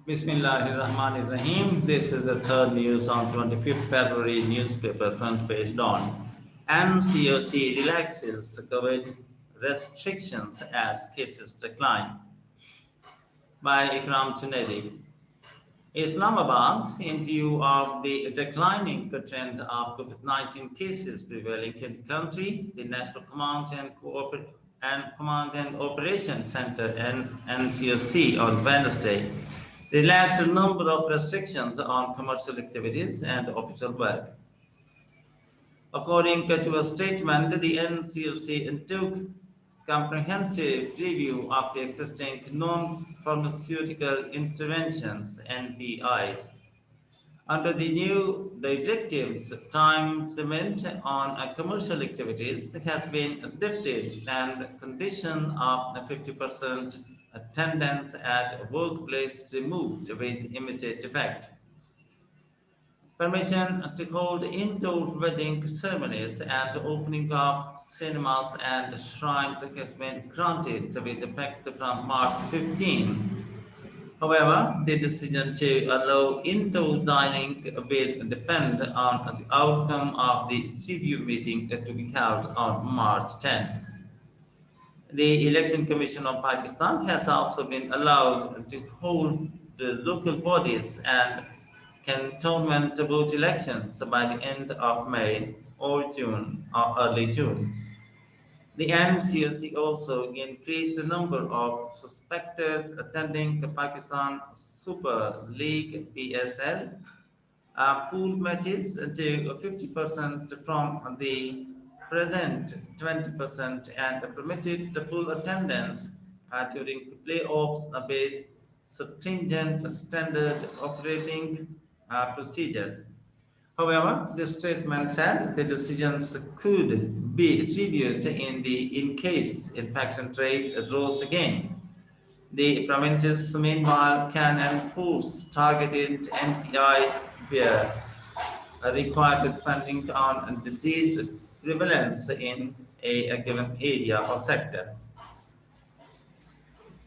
Bismillahirrahmanirrahim. This is the third news on 25th February newspaper front page dawn. NCOC relaxes the COVID restrictions as cases decline. By Ikram Junedi. Islamabad, in view of the declining trend of COVID-19 cases prevailing in the country, the National Command and Operation Center (NCOC) on Wednesday relaxed a number of restrictions on commercial activities and official work. According to a statement, the NCOC took comprehensive review of the existing non-pharmaceutical interventions (NPIs). Under the new directives, time limit on commercial activities has been lifted and condition of 50% attendance at workplace removed with immediate effect. Permission to hold indoor wedding ceremonies and opening of cinemas and shrines has been granted with effect from March 15. However, the decision to allow indoor dining will depend on the outcome of the review meeting to be held on March 10. The Election Commission of Pakistan has also been allowed to hold the local bodies and cantonment vote elections by the end of May or June or early June. The NCOC also increased the number of suspected attending the Pakistan Super League (PSL) pool matches to 50% from the present 20% and permitted the full attendance during the playoffs with stringent standard operating procedures. However, the statement said the decisions could be reviewed in case infection rate rose again. The provinces, meanwhile, can enforce targeted NPIs where required depending on disease prevalence in a given area or sector.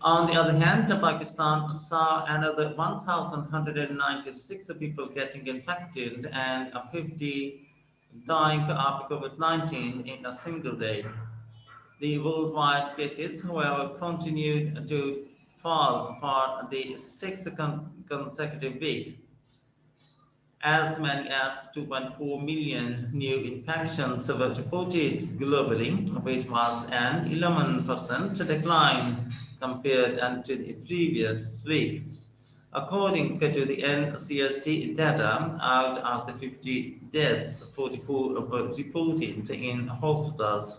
On the other hand, Pakistan saw another 1,196 people getting infected and 50 dying of COVID-19 in a single day. The worldwide cases, however, continued to fall for the sixth consecutive week. As many as 2.4 million new infections were reported globally, which was an 11% decline compared to the previous week. According to the NCSC data, out of the 50 deaths, 44 were reported in hospitals.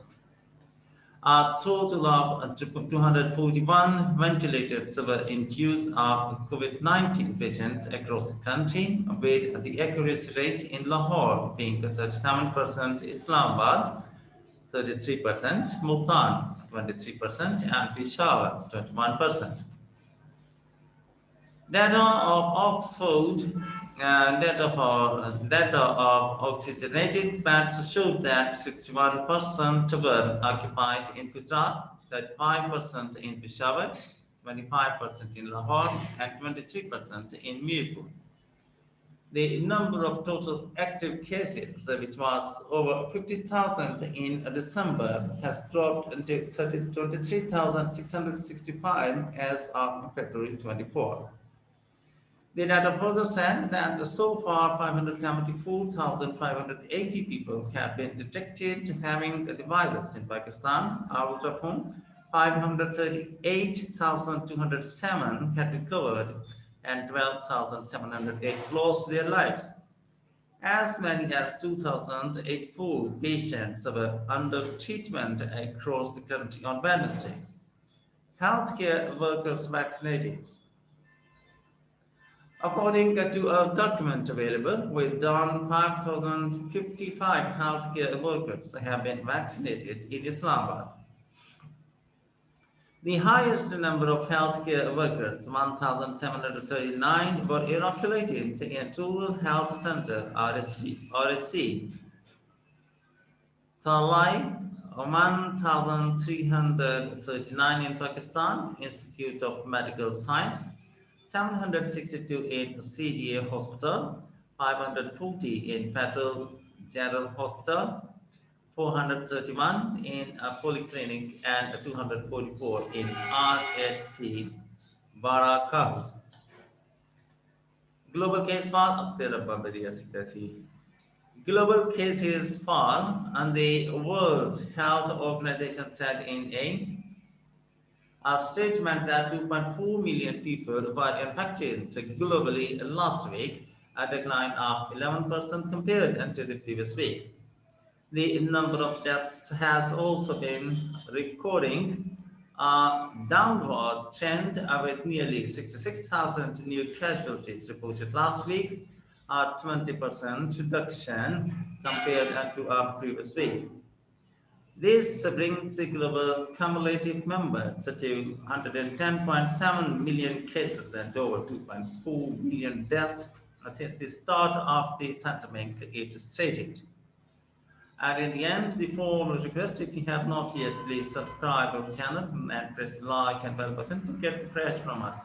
A total of 241 ventilators were in use of COVID-19 patients across the country, with the accuracy rate in Lahore being 37%, Islamabad 33%, Multan 23%, and Peshawar 21%. Data of Oxford data of oxygenated beds showed that 61% were occupied in Gujarat, 35% in Peshawar, 25% in Lahore, and 23% in Mirpur. The number of total active cases, which was over 50,000 in December, has dropped to 23,665 as of February 24. The data further said that so far 574,580 people have been detected having the virus in Pakistan, out of whom 538,207 had recovered and 12,708 lost their lives. As many as 2,084 patients were under treatment across the country on Wednesday. Healthcare workers vaccinated. According to a document available, with Dawn, 5,055 healthcare workers have been vaccinated in Islamabad. The highest number of healthcare workers, 1,739, were inoculated in Rural Health Center (RHC). Thalai, 1,339 in Pakistan Institute of Medical Science, 762 in CGA Hospital, 540 in Federal General Hospital, 431 in a polyclinic, and 244 in RHC Baraka. Global case fall, अब तेरा बबरिया सी Global cases fall, and the World Health Organization said in a statement that 2.4 million people were infected globally last week, a decline of 11% compared to the previous week. The number of deaths has also been recording a downward trend with nearly 66,000 new casualties reported last week, a 20% reduction compared to our previous week. This brings the global cumulative number to 110.7 million cases and over 2.4 million deaths since the start of the pandemic, it stated. And in the end, the formal request, if you have not yet, please subscribe our channel and press the like and bell button to get fresh from us.